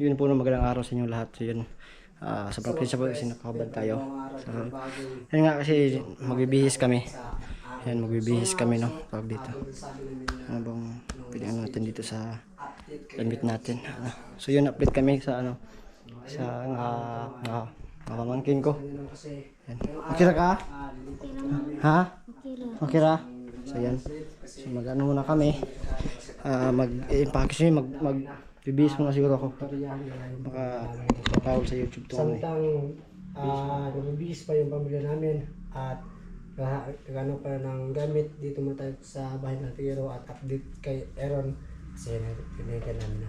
yun po, magandang araw sa inyo lahat. So yun, sa probinsya po kasi nakakabad tayo. So, yun nga kasi magbibihis kami. Yan, magbibihis kami, no, pag dito. Ano bang pwede natin dito sa limit natin. So yun, update kami sa sa pamangkin ko. Yan. Okay ra ka? Ha? Okay ra? So yan. So mag-ano muna kami. Mag-package nyo, magbibihis muna siguro ako. Baka patawag sa YouTube to. Samtang nagbibihis pa yung pamilya namin at nagano pa ng gamit dito mo tayo sa bahay ng Tiro at update kay Aaron kasi pinigyan namin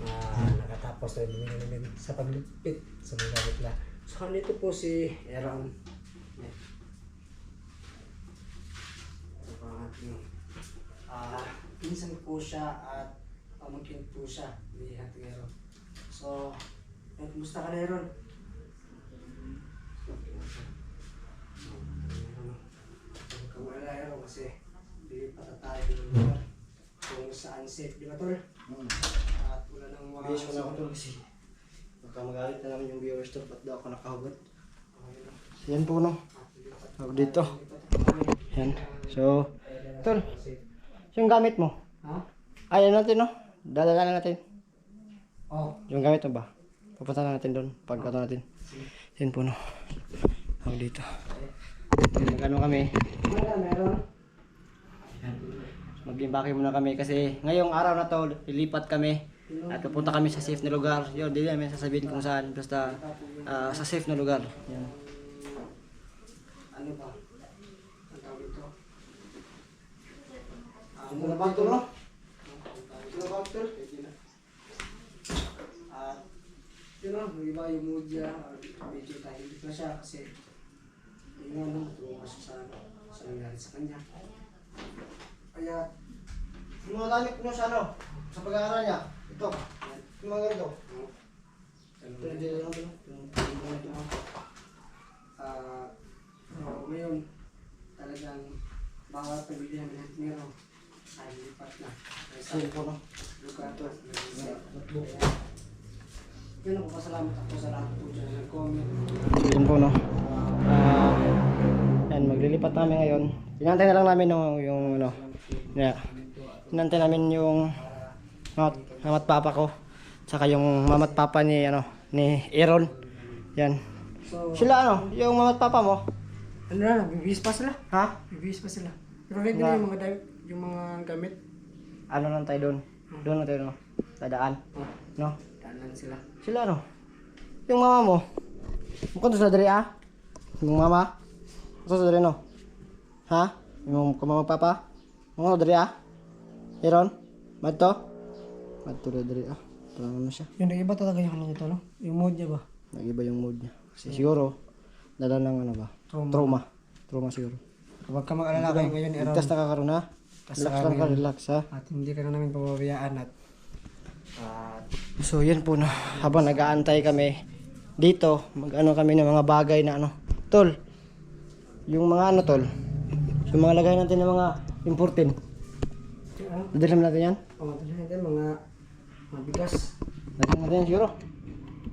na nakatapos na binigyan namin sa paglipit sa mga gamit na. So nito po si Aaron. Pinsan po siya at pamangkin po siya ni Ate Aaron. So, kumusta ka na Aaron? Kamala Aaron kasi lilipat tayo ng lugar kung saan safe, di ba tol? At wala nang mga... Bihis ko na ako to kasi baka magalit na naman yung viewers to, ba't daw ako nakahugot. So yan po, no, tawag dito. Yan. So, tol, yung gamit mo? Ha? Ayan natin, no? Dadala na natin. Oh. Yung gamit mo ba? Pupunta na natin doon. Pagkato natin. Yan po, no? Tawag dito. Mag-ano kami? Meron. Mag-imbake muna kami kasi ngayong araw na to, lilipat kami. At pupunta kami sa safe na lugar. Yun, hindi namin sasabihin kung saan. Basta sa safe na lugar. Yan. Ano ba? Ang tawag ito? Muna ba ito, no? Muna ba ito? At yun o, mag-iba yung mood niya. Medyo tahimik na siya kasi yun nga nung tumunga siya sa nangyari sa kanya. Kaya Yung mga gamit nyo sa sa pag-aaral niya. Ito. Yung mga ganito. Pwede lang ito. Ngayon talagang bawat pamilya namin meron ay lipat na. Ayun po, no? Lugar to. Yun ako, pasalamat ako sa lahat po dyan nag-comment. Yun po, no? Yan, maglilipat namin ngayon. Inantay na lang namin yung inantay namin yung mamat papa ko. Saka yung mamat papa ni ni Aaron. Yan. So, Sila yung mamat papa mo? ano na, bibihis pa sila. Ha? Bibihis pa sila. Pero ready na yung mga gamit. Ano lang tayo doon? Doon na tayo, no? Dadaan. No? Daanan sila. Sila yung mama mo. Mukhang to sa dali yung mama. Mukhang sa dali, no? Ha? Yung kumama papa. Mukhang sa dali Aaron? Madto? Madto na dali Parang ano siya. Yung nag-iba talaga yung ano nito, no? Yung mood niya ba? Nag-iba yung mood niya. Kasi siguro, dala ng ano ba? Trauma siguro. Huwag ka mag-alala kayo ngayon, Aaron. Ligtas na kakaroon ha? Relax lang ka, relax ha? At hindi ka na namin pababayaan at So yan po, no, habang nag-aantay kami dito, mag-ano kami ng mga bagay na tol, yung mga tol, yung mga lagay natin ng mga important. Dadalhin natin yan? Oo, natin mga bigas. Dadalhin natin yan siguro.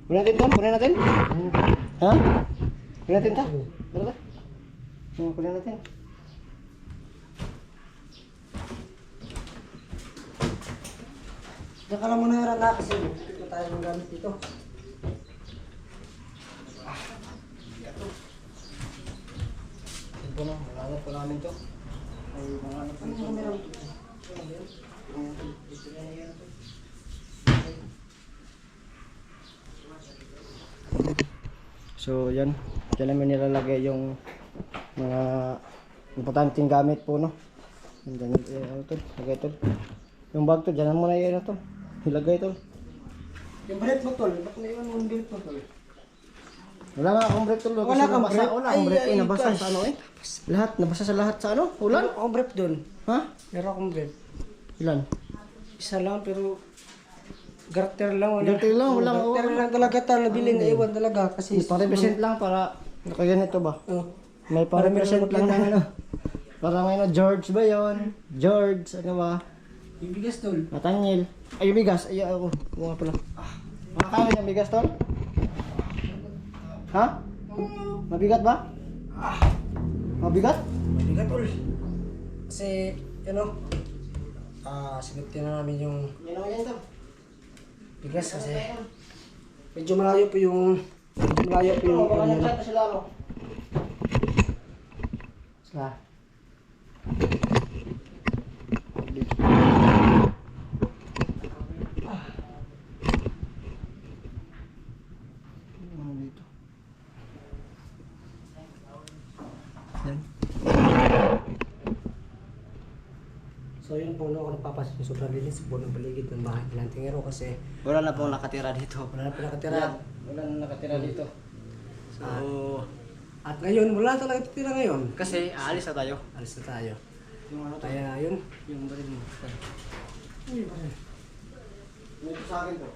Kunin natin tol, kunin natin. Ha? Kunin natin ta? Dala ta? Kunin natin. Diyan ka lang muna Aaron na kasi dito tayo ng gamit dito. Yan po, no, malangat po namin to. Ay, mga ano po ito. Meron. So yan, dyan namin nilalagay yung mga importanteng gamit po, no. Yan, tol, lagay tol. Yung bag to, dyan mo na yun tol. Ilagay tol. Yung balit mo tol, ba't naiwan mo yung balit mo tol? Wala nga akong brief tol. Wala kang brief? Wala akong brief, Ay, nabasa gosh. sa lahat, nabasa sa lahat sa ulan. Meron akong brief doon. Ha? Meron akong brief. Ilan? Isa lang pero garter lang. Garter lang, walang garter lang talaga nabili na iwan talaga kasi Pang-represent lang para nakaganito ba? May Para pang-represent meron lang na Para may George ba yon? George, ano ba? Yung bigas tol. Nathaniel. Ay, yung bigas. Ay, ako. Oo nga pala. Makakain yung bigas, tol? Ha? Mabigat ba? Mabigat? Mabigat tol. Kasi, sinipti na namin yung Yan ang yan, tol. bigas kasi medyo malayo po yung Baka nag-chat na sila, ano? Sila. Ano dito? Yan. So yun po ako napapasok yung sobrang linis po ng paligid ng bahay ng tingero kasi Wala na pong nakatira dito. wala na po nakatira. Wala na nakatira dito. So, At ngayon, wala na talaga nakatira ngayon. kasi aalis na tayo. Alis na tayo. Yung ano tayo? Kaya yun. Yung baril mo. Uy, pare. Ito sa akin po.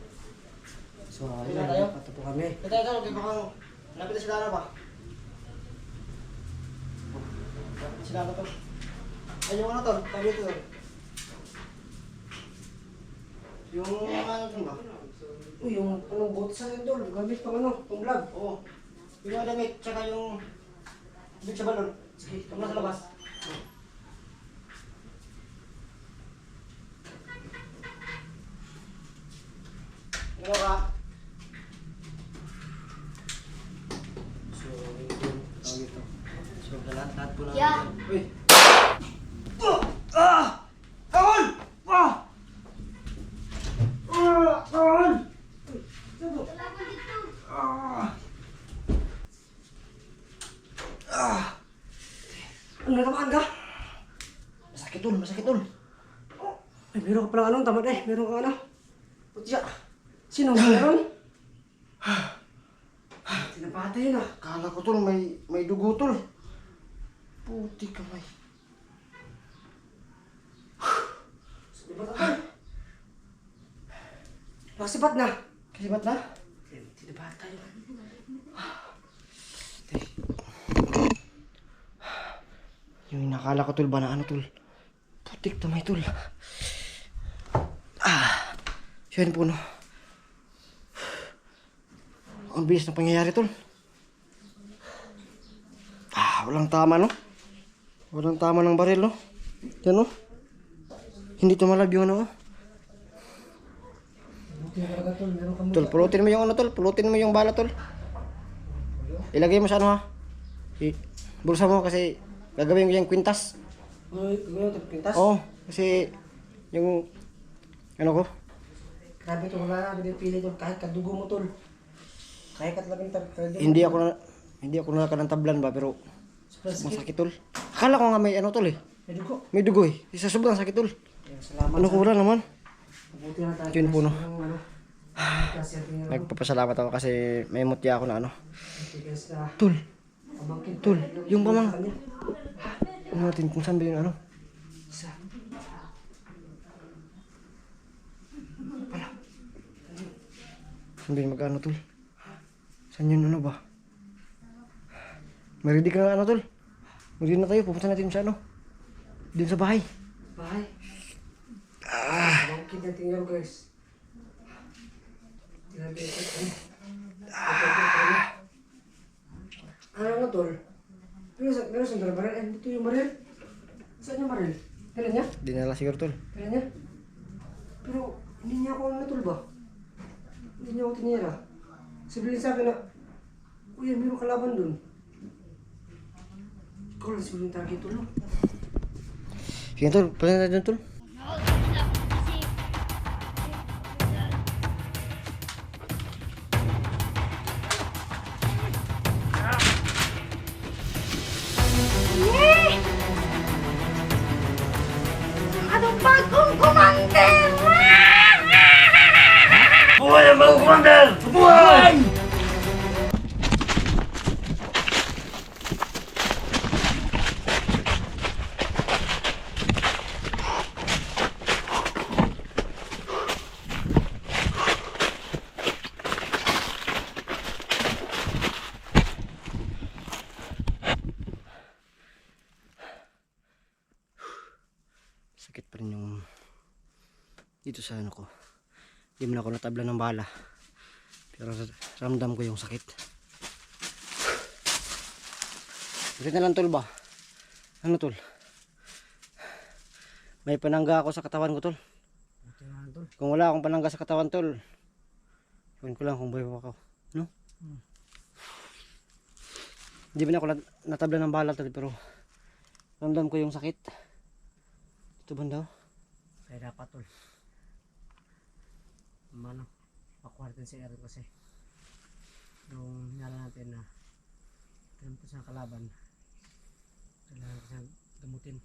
So, Ayun ayun na tayo? pato po kami. Ito, kaya baka napita sila na ba? Napita sila na to. Ay, yung ano to? Tabi ito. Yung ano to ba? Uy, yung anong bote sa akin doon. Gamit pang pang vlog. Oo. Yung mga damit, tsaka yung big sa balon. Sige, Ito na sa labas. Ano ka? So, yun. Tawag ito. So, lahat po na. Yeah. Uy! Tawal! Tawal! Ano natamaan ka? Masakit tol, masakit tol. Ay, meron ka palang anong tamad eh. Meron ka ano? Putya. Sino meron? Tinapatay yun ah. Kala ko tol, may dugo tol. Puti kamay. Sibat na tol. Sibat na. Kasi ba't na? Tinapatay yun. Yung nakala ko tol ba na ano tol? Putik tamay tol. Yan po no. Ang bilis na pangyayari tol. Walang tama no. Walang tama ng baril no. Yan no. Hindi tumalab yung ano. Buti na talaga tol. Meron ka mo. Tol, pulutin mo yung ano tol. Pulutin mo yung bala tol. Ilagay mo sa ano ha. Bulsa mo kasi gagawin ko yung kwintas. Uy, gawin ito pintas. Oo, kasi yung ano ko. Grabe tol. Wala na pinipili tol. Kahit kadugo mo tol. Kaya ka talagang talagang. Hindi ako nakakantablan ba pero masakit tol. Akala ko nga may ano tol eh. May dugo. May dugo eh. Isa sobrang sakit tol. Kaya salamat Ano ko wala naman. Buti na tayo. Yun po, no. Ano. Kasi ating Nagpapasalamat ako kasi may mutya ako na ano. tigas na Tol, pamangkin. tol, yung pamang. Kanya. Ano natin kung saan ba yung ano? Isa. Saan ba yung mag-ano tol? Saan yun ano ba? May ready ka na ano tol? Mag-ready na tayo, pupunta natin sa ano? Doon sa bahay. Bahay. Pamangkin ng tingnan guys. Grabe ito. Ano nga tol? Meron sa baril. Ito yung baril. Saan yung baril? Kailan niya? Dinala siguro tol. Kailan niya? Pero hindi niya ako natol ba? Hindi niya ako tinira. Sabihin sa akin na, uy, mayroong kalaban dun. Ikaw lang sabihin target tol, no? Sige tol, pala na dun tol. Anong bagong commander? Buhay ang bagong commander! Buhay! Sakit pa rin yung dito sa ano ko. Hindi man ako natabla ng bala. Pero ramdam ko yung sakit. Bakit na lang tol ba? Ano tol? May panangga ako sa katawan ko tol. Buti na lang, tol. Kung wala akong panangga sa katawan tol, yun ko lang kung buhay pa ako. No? Hindi ba na ako natabla ng bala tol, pero ramdam ko yung sakit. Ito ba daw? Kaya dapat, tol. Mano, pakuha natin si Aaron kasi yung nyala natin na ganun po sa kalaban, kailangan ko siyang gamutin.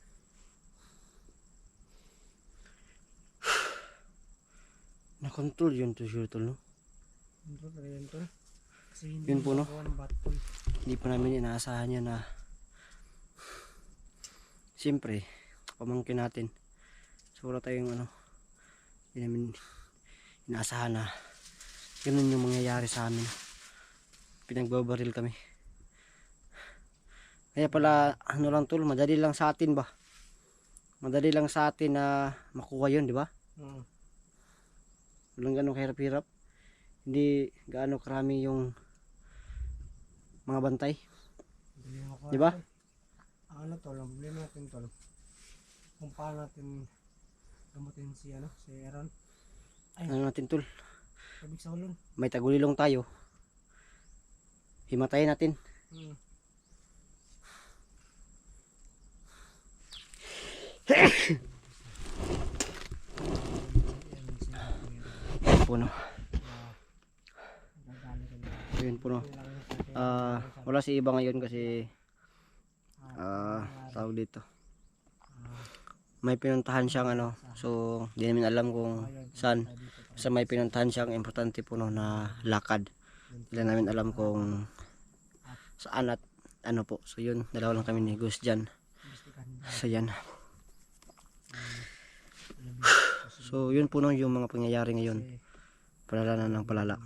Na-control yun to sure tol, no? Yun po talaga yun, tol. Kasi hindi Yun po, no? magawa ng bat, tol. Hindi pa namin inaasahan yan na siyempre pamangkin natin. So wala tayong ano, hindi namin inaasahan na ganun yung mangyayari sa amin. Pinagbabaril kami. Kaya pala ano lang tol, madali lang sa atin ba? Madali lang sa atin na makuha yun, di ba? Walang ganong kahirap-hirap. Hindi gaano karami yung mga bantay. Hindi na makuha, Di ba? tol. Ang ano, tol, ang problema natin, tol, kung paano natin gamutin si Aaron. Ano natin tol? Sabik sa ulon. May tagulilong tayo. Himatayin natin. Yun po no. Yun po no. Wala si iba ngayon kasi tawag dito. May pinuntahan siyang ano. So hindi namin alam kung saan. Sa may pinuntahan siyang importante po no na lakad. Hindi namin alam kung saan at ano po. So yun, dalawa lang kami ni Gus dyan. So yan. So yun po no yung mga pangyayari ngayon. Palala na ng palala.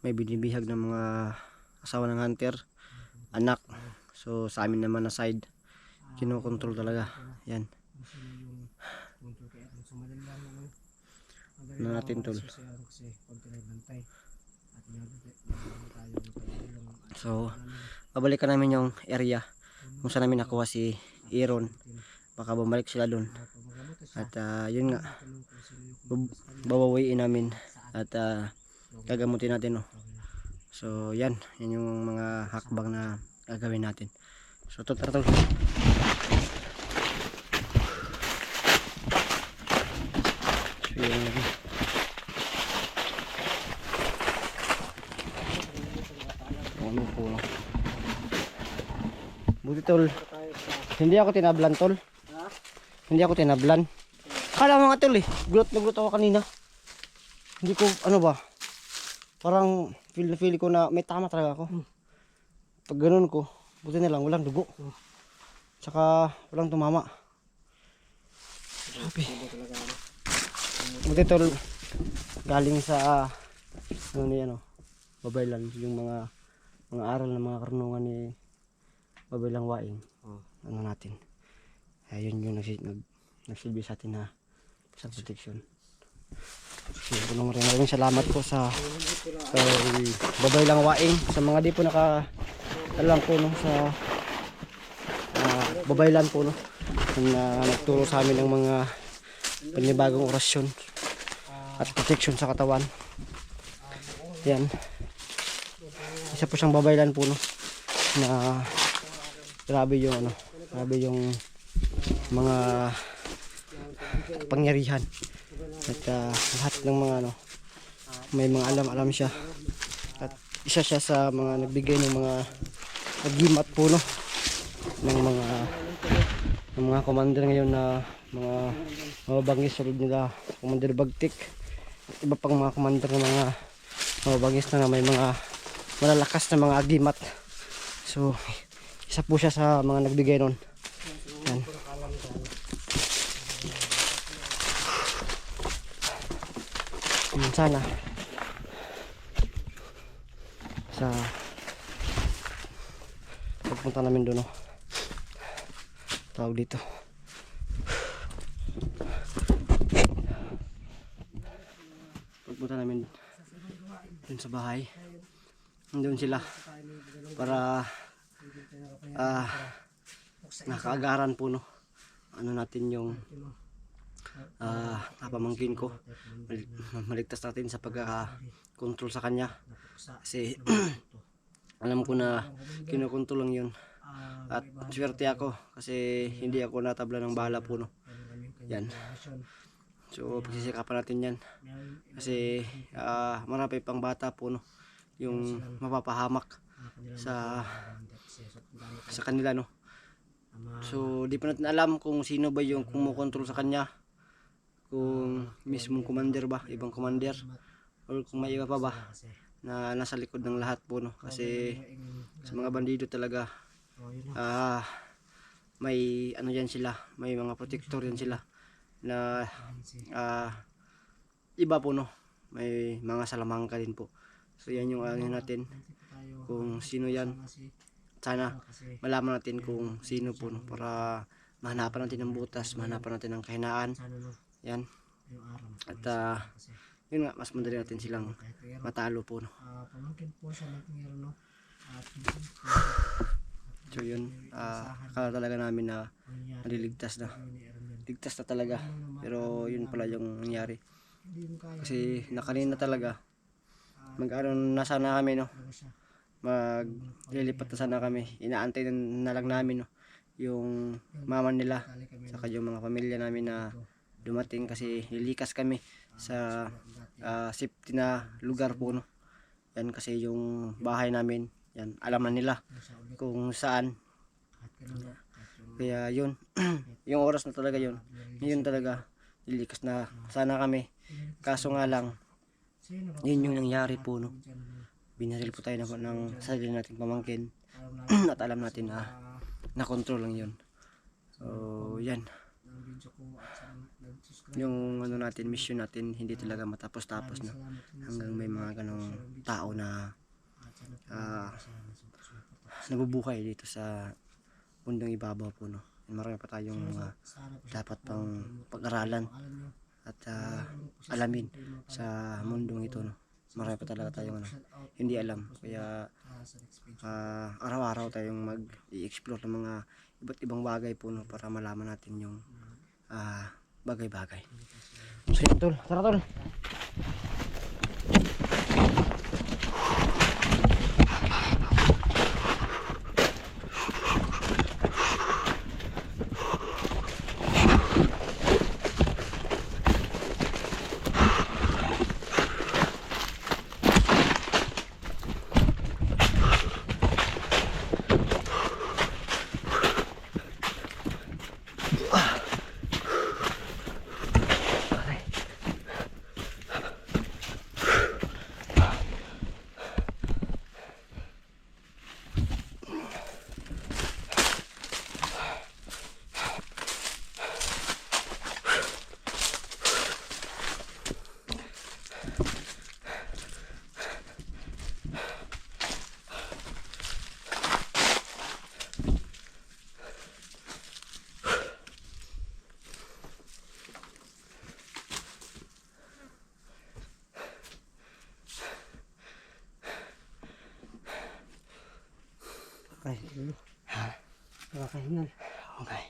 May binibihag ng mga asawa ng hunter, anak. So sa amin naman na side, kinokontrol talaga. Yan. Ano natin tol. So babalikan namin yung area kung saan namin nakuha si Aaron. Baka bumalik sila doon. At yun nga, babawiin namin at gagamutin natin no. So yan yung mga hakbang na gagawin natin. So tara tol. So yun. Ano po no. Buti tol. Hindi ako tinablan tol. Hindi ako tinablan. Kala mo nga tol eh. Gulat na gulat ako kanina. Hindi ko ano ba. Parang feel ko na may tama talaga ako. Pag ganun ko, buti na lang walang dugo. Tsaka walang tumama. Sabi. Buti tol. Galing sa Babaylan, yung mga aral ng mga karunungan ni Babaylang Waing. Ano natin. Ayun yung nagsilbi sa atin na sa protection. So, maraming salamat po sa Babaylang Waing, sa mga di po alam po no sa Babaylan po no na nagturo sa amin ng mga panibagong orasyon at protection sa katawan. Yan. Isa po siyang Babaylan po no na grabe yung mga pangyarihan at lahat ng mga may mga alam siya at isa siya sa mga nagbigay ng mga nagimat po no ng mga commander ngayon na mga mababangis tulad nila Commander Bagtik at iba pang mga commander ng mga mababangis na may mga malalakas na mga agimat. So isa po siya sa mga nagbigay nun. Yan. Sana sa pagpunta namin doon tawag dito punta namin dun sa bahay. Nandun sila para nakaagaran po, no. Ano natin yung pamangkin ko, maligtas natin sa pagka-control sa kanya, kasi alam ko na kinukontrol lang yun. At swerte ako kasi hindi ako natabla ng bala po, no. Yan. So pagsisikapan natin yan kasi marami pang bata po, no, yung mapapahamak sa kanila, no. So di pa natin alam kung sino ba yung kumukontrol sa kanya, kung mismong commander ba, ibang commander, or kung may iba pa ba na nasa likod ng lahat po, no. Kasi sa mga bandido talaga may ano yan sila, may mga protector yan sila na iba po, no. May mga salamangka din po. So yan yung ano natin, kung sino yan. Sana malaman natin kung sino po, no, para mahanapan natin ng butas, mahanapan natin ng kahinaan. Yan. At yun nga, mas madali natin silang matalo po, no. So yun, akala talaga namin na naliligtas na. Ligtas na talaga. Pero yun pala yung nangyari. Kasi nakanina talaga na sana kami, no. Maglilipat na sana kami. Inaantay na lang namin, no, yung mama nila saka yung mga pamilya namin na dumating, kasi nilikas kami sa safety na lugar po, no. Yan, kasi yung bahay namin, yan, alam na nila kung saan. Kaya yun, yung oras na talaga yun, yun talaga, nilikas na sana kami. Kaso nga lang, yun yung nangyari po, no. Binaril po tayo ng sarili nating pamangkin at alam natin na nakontrol lang yun. So yan, yung ano natin, mission natin hindi talaga matapos-tapos na, hanggang may mga ganong tao na nabubuhay dito sa mundong ibabaw po, no. Marami pa tayong dapat pang pag-aralan at alamin sa mundong ito, no. Marami pa talaga tayong hindi alam, kaya araw-araw tayong mag-i-explore ng mga iba't ibang bagay po, no, para malaman natin yung bagay-bagay. So yun, tol, tara tol. Okay. Nakakahingal. Okay.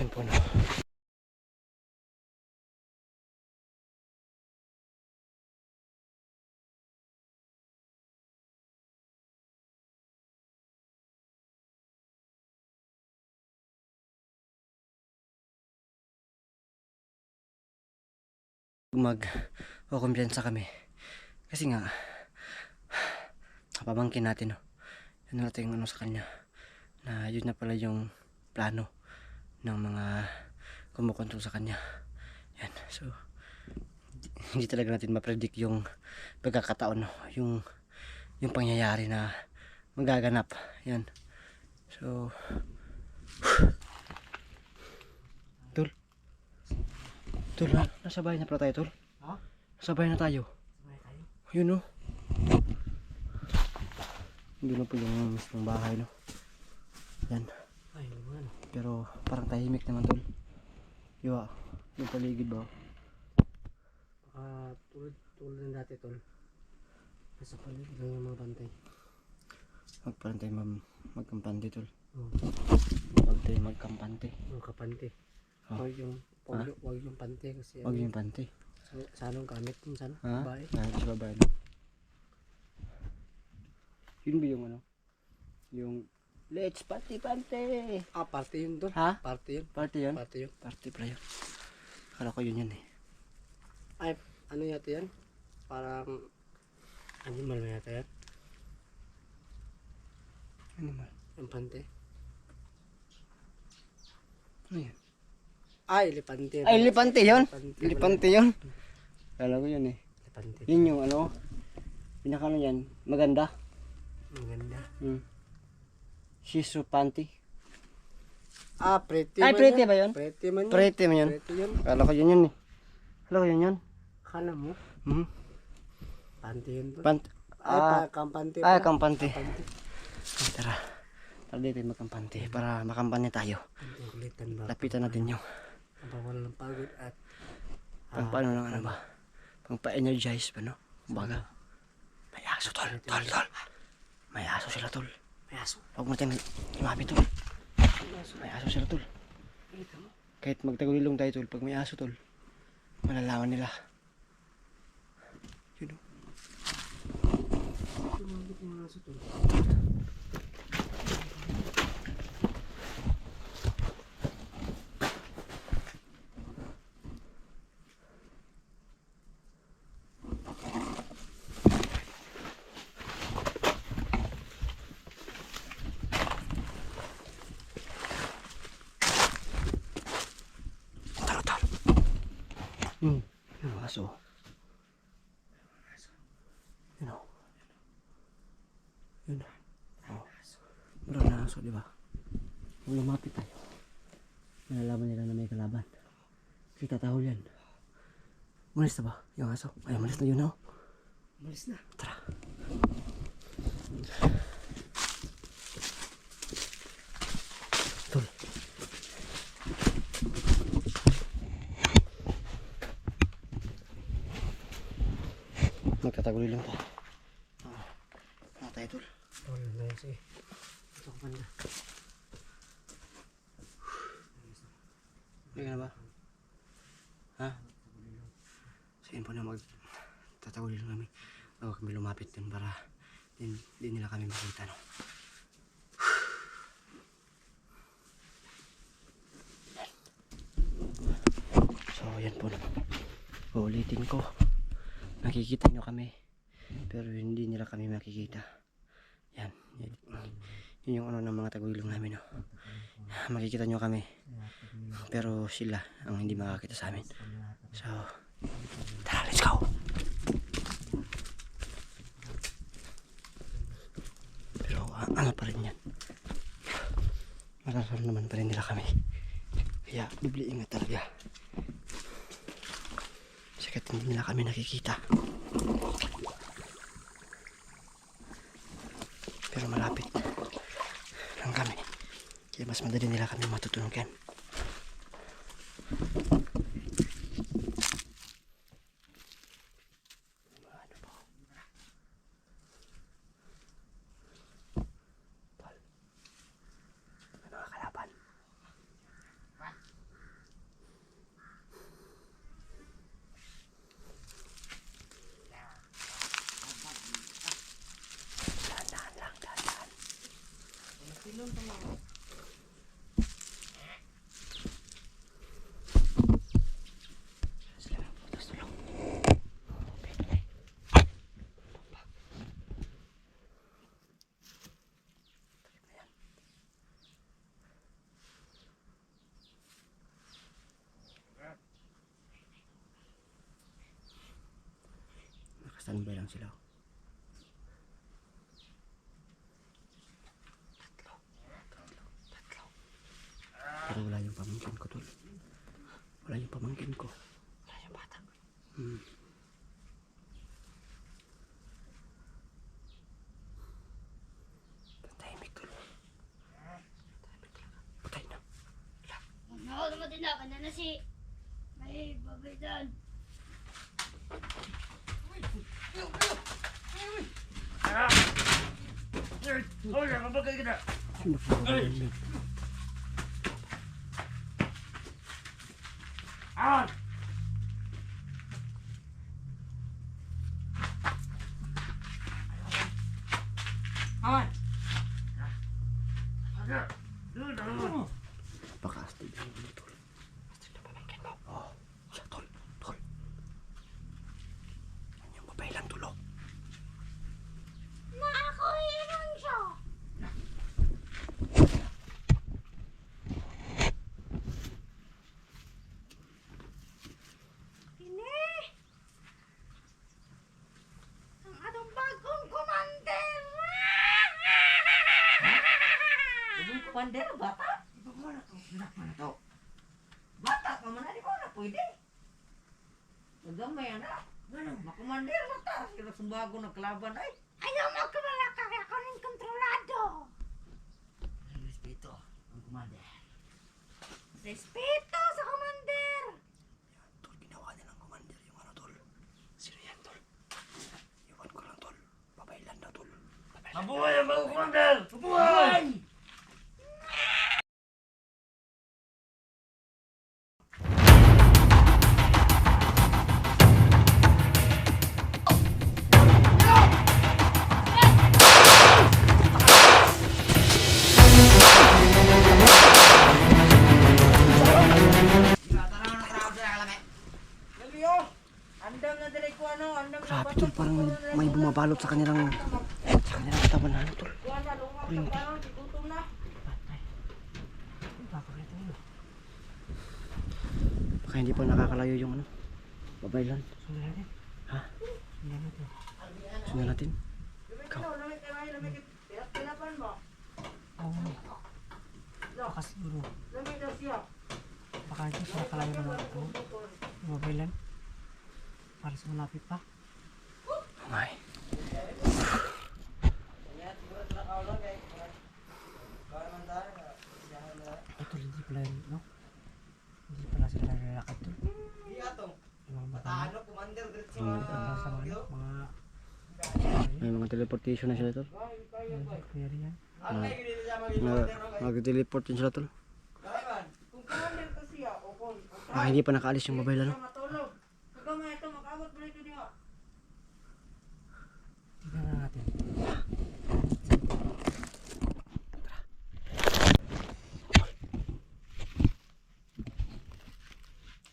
Yan po, no. Kumpiyansa kami kasi nga pamangkin natin, no. Ano natin ano sa kanya, na yun na pala yung plano ng mga kumukontrol sa kanya. Yan. So hindi talaga natin ma-predict yung pagkakataon, no? yung pangyayari na magaganap. Yan. So Tol, nasa bahay na pala tayo, Tol. Ha? Nasa bahay na tayo. Sabay tayo. Yun, no. Hindi na po yung mismong bahay, no. Yan. Ay, naman. Pero parang tahimik naman, Tol. Yung paligid ba? Tulad ng dati, tol. Nasa paligid lang yung mga bantay. Magpantay magkampante, Tol. Oo. Pagtay magkampante. Mga kapante. Oh. Wag yung pante kasi Huwag yung pante. sa anong gamit kung sana? Ha? Bahay. Dahil sa babae, no. Yun ba yung ano? Yung let's pante. Party yun tol. Ha? Party yun. Party yan? Party yun. Party pala yun. Akala ko yun eh. Ay, ano yata yan? Parang animal na yata yan. Animal. Yung pante. Ano yan? Ay, elepante. Ay, elepante yun. Elepante. Elepante yun. Akala ko yun eh. Elepante. Yun yung ano, pinaka ano yan, maganda. Maganda. Shizu panty. Pretty Ay, man pretty yan. ba yun? Pretty man yun. Pretty man yun. Pretty yun. Akala ko yun eh. Akala ko yun. Akala mo? Mhm. Pante yun tol. Kampante. Kampante. Kampante. Ay, tara. Tara dito magkampante para makampante tayo. Ang kulitan ba? Lapitan natin yung Ang bawal ng pagod at pang paano lang ano ba? Pang pa-energize ba no? Kumbaga. May aso tol. May aso sila tol. may aso. Huwag mo natin lumapit tol. May aso sila tol. Kahit magtagulilong tayo tol, pag may aso tol, malalaman nila. Yun o. Tumagod yung aso tol. Yung aso. Yun o. Yun. Oh. Meron na aso, di ba? Kung lumapit tayo, malalaman nila na may kalaban. Kita tahol yan. Malis na ba yung aso? Ay, malis na yun o. Malis na. Tara. Tol. Magtataguloy lang tayo. Ano tayo tol? Tol, nice eh. Ito ka banda. Hindi ka na ba? Ha? Sa info na magtataguloy lang kami. Bago kami lumapit dun para di nila kami makita no. So yan po naman. Uulitin ko. Nakikita nyo kami pero hindi nila kami makikita. Yan yun yung ano ng mga tagulilong namin no? Makikita nyo kami pero sila ang hindi makakita sa amin. So tara, let's go. Pero ano pa rin yan, mararap naman pa rin nila kami, kaya bibli ingat talaga. Sikat hindi nila kami nakikita. Pero malapit lang kami. Kaya mas madali nila kami matutunugan. Ano ba? Tol. May mga kalaban. Dahan-dahan lang, dahan-dahan. Sabay lang sila. Pero wala yung pamangkin ko tol. Wala yung pamangkin ko. Wala yung bata. Tahimik tol. Tahimik lang. Patay na. Nakakala mo din ako na si... May babay doon. Sino pa ba yun? Baka astig na yun tol. Astig na pamangkin mo. Oo. Siya tol. Tol. Yan yung babae lang tulo. Nakakuhiran siya. Ini. Ang atong bagong commander. Ibang kumander, bata? Ibang mo na to. Anak mo na to. Bata ka man, di ba na pwede? Nagamay anak. Ganun, makumander, bata. Sila sa bago na kalaban ay. Ayaw mo kumalaka kaya ako ng kontrolado. Respeto, ang kumander. Respeto sa commander. Tol, ginawa nilang commander yung ano tol. Sino yan tol? Iwan ko lang tol. Babae lang daw tol. Babae lang. Mabuhay ang mga kumander! Mabuhay! Andam na dire ko ano, andam na Grabe tol, parang may bumabalot sa kanilang katawan na ano tol. kuan na lungaw sa kanon, gutom na. Baka hindi pa nakakalayo yung ano. Babae lang. Sundan natin. Ha? Sundan natin. Sundan natin. Lamig kay lamig. Tinapan mo. Oo. Baka siguro. Lamig daw siya. Baka ito sa kalayo na mga ito. Mobile lang. Para sa malapit pa. Ay. Ito hindi pala yun, no? Hindi pala sila lalakad to. Yung mga bata na. Hanggang sa mga May mga teleportation na sila tol. pwede yan. Mag-teleport din sila tol. Kung kumander ka siya o kung Ah, hindi pa nakaalis yung babae lang. matulog. Kagamay ito, mag-abot mo ito niya. Tignan na natin.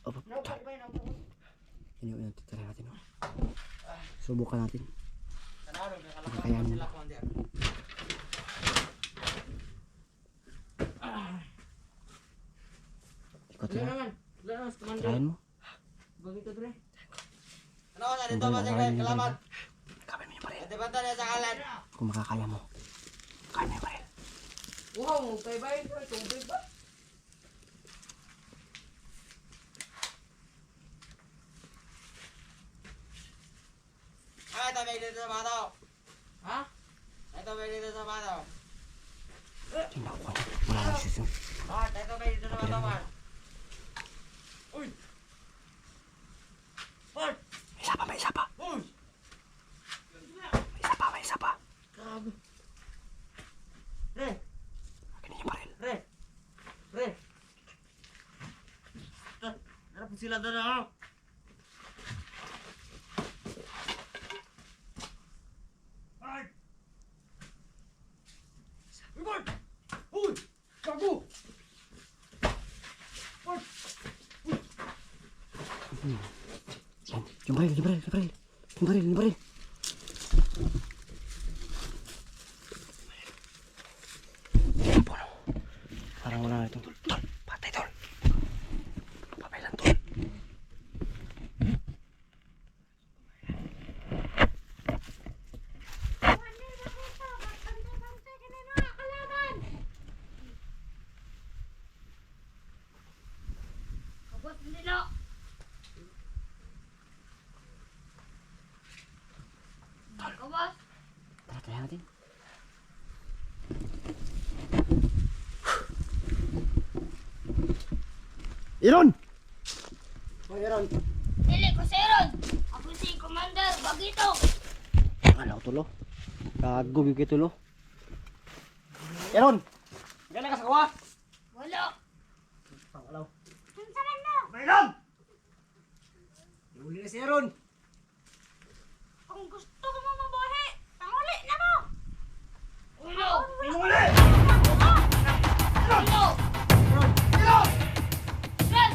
Opo. Nagbay na po. Yun yung titira natin. Oh. Subukan natin. Kakayanin mo. Ikot Wala na. naman. Wala naman sa kumander. Tirahin mo. Bagito dre. Ang galing, ang galing. Kamay mo yung baril. Kung makakaya mo. Kaya mo yung baril. Wow, kay bayin ko tubig ba? Ha? Tingnan ko. Wala nang season. Uy! Hoy! May isa pa, may isa pa. Uy! May isa pa, may isa pa. Grabe. Re! Akin yung baril. Re! Re! Harap sila doon ako. Ay! Uy! Uy! Gago! Uy! Yan. Yung baril, yung baril, yung baril. Yung baril, yung baril. Yan po, no? Parang wala na itong tol. Tol, patay tol. Papailan tol. Iron! Hoy, Aaron. Dili ko si Aaron. Ako si Commander Bagito. Ala ko tulo. Gago gyud kay tulo. Iron! Gana ka sa kawas. Wala. Pangalaw. Unsa man mo? Mayroon! Huli na si Aaron. Kung gusto mo mabuhi, panguli na mo. Ulo. Pinuli! Ulo. Aaron! Yes.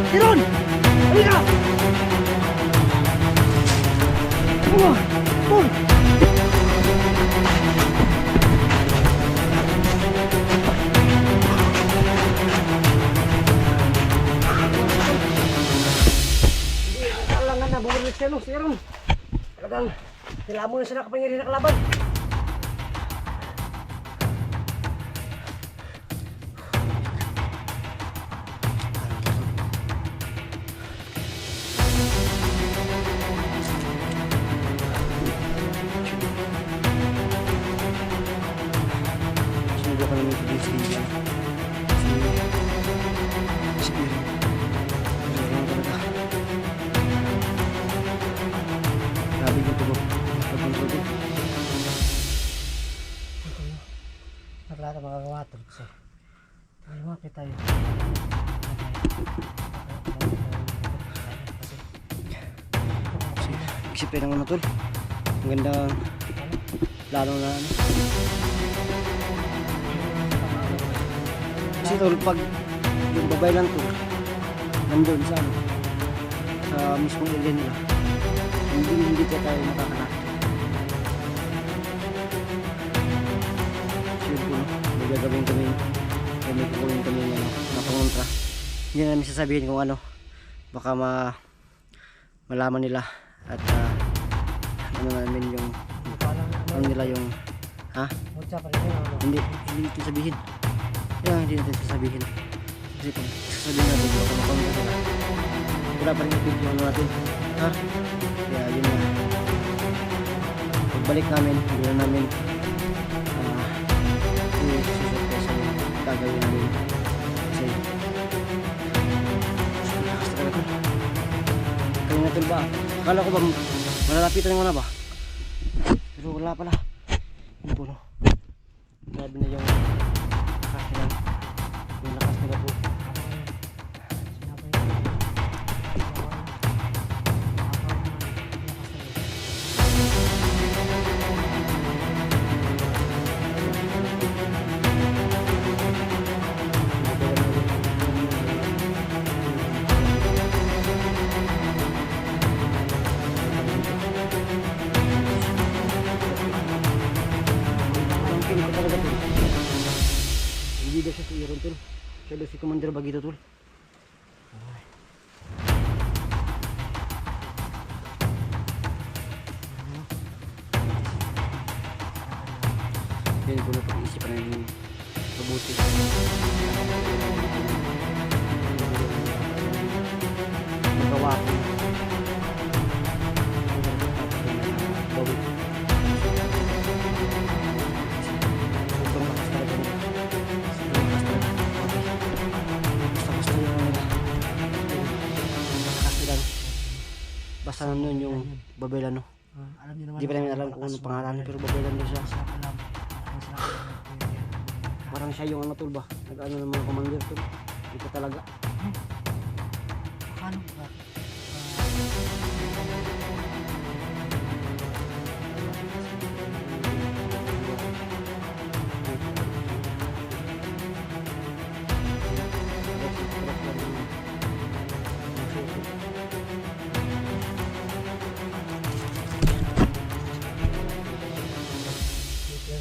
Iron! Halika! Tol! Kailangan na bumalik siya no, si Aaron. Talagang kailangan mo na siya nakapangyarihan na kalaban. Sinubo ko naman ito sa inyo. Si Iron. Iron talaga. Grabe yung tubo. Pagkontrol din. Wala na magagawa to. So, lumapit tayo. Kasi isipin naman na tol. Ang ganda. Lalo na ano. Kasi tol, pag yung babay lang tol, nandun sa ano, sa mismong area nila, hindi ka tayo makakalaki. Sure po, no? May gagawin kami, may kukunin kami na pangontra. Hindi namin sasabihin kung ano, baka malaman nila at ano namin yung ano nila yung Mucha pa rin yun, ano? hindi natin sabihin. Hindi natin sasabihin. Kasi pag sasabihin natin, baka makamit sila. Wala pa rin yung video ano natin. Kaya yun na. Pagbalik namin, hindi na namin i-surpresa yung gagawin namin. Kasi lakas talaga ito. Kaya natin ba? Akala ko ba malalapitan mo na ba? Pero wala pala. Yung puno. Grabe na yung lakas nila. Yung lakas nila po. Hindi daw siya si Iron tol. Siya daw si Commander Bagito tol. Yan ko na pag-iisipan na yung mabuti. Magawa ko. Bawit. Sobrang lakas talaga nila. Basta yung lakas nila. Basta nandun yung Babylon, no? Alam niyo naman. Hindi pa namin alam kung anong pangalan, pero Babylon daw siya. Alam. Parang siya yung ano tol ba? Nag-ano ng mga commander tol. Hindi ko talaga. Ano ba?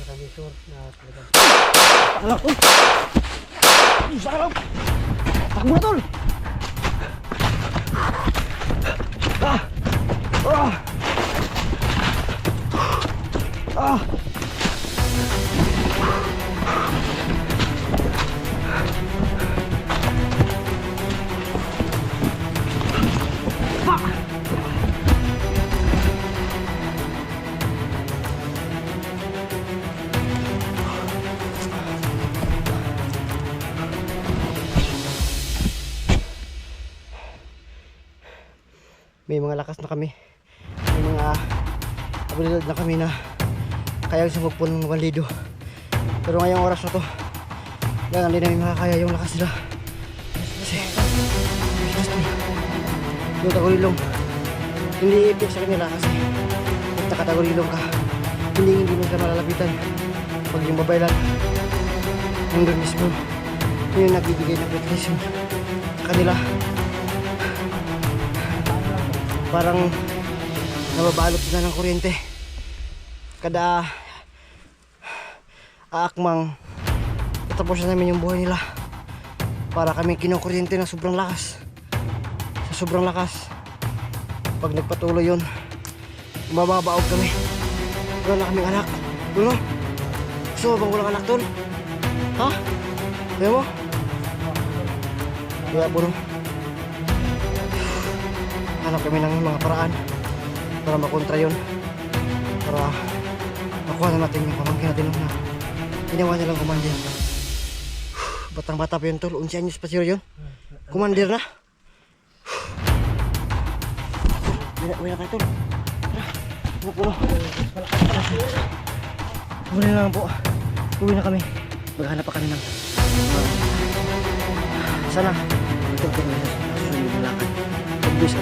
Kami sure na talaga. Alam ko! Sa alam! Takbo na tol! may mga lakas na kami. May mga abilidad na kami na kaya sumugpo ng bandido. Pero ngayong oras na to, kaya hindi namin makakaya yung lakas nila. Kasi, yung tagurilong, hindi ipik sa kanila kasi kung nakatagurilong ka, hindi mo ka malalapitan. Pag yung babae lang, yung doon mismo, yun yung nagbibigay ng protection sa kanila. Parang nababalot sila ng kuryente. Kada aakmang tatapos na namin yung buhay nila. Para kami kinukuryente na sobrang lakas. Sa sobrang lakas, pag nagpatuloy yun, mababaog kami. Wala na kaming anak. Ano? Gusto mo bang walang anak tol? Ha? Kaya mo? Kaya po no, hanap kami ng mga paraan para makontra yun, para makuha na natin yung pamangkin natin na ginawa nilang commander. Batang bata pa yun tol, 11 anyos pa siya yun, commander na. Uwi na kayo tol. Tara, puno. Uwi na lang po. Uwi na kami. Maghanap pa kami ng sana ito po na susunod na lakad. Pag-bisa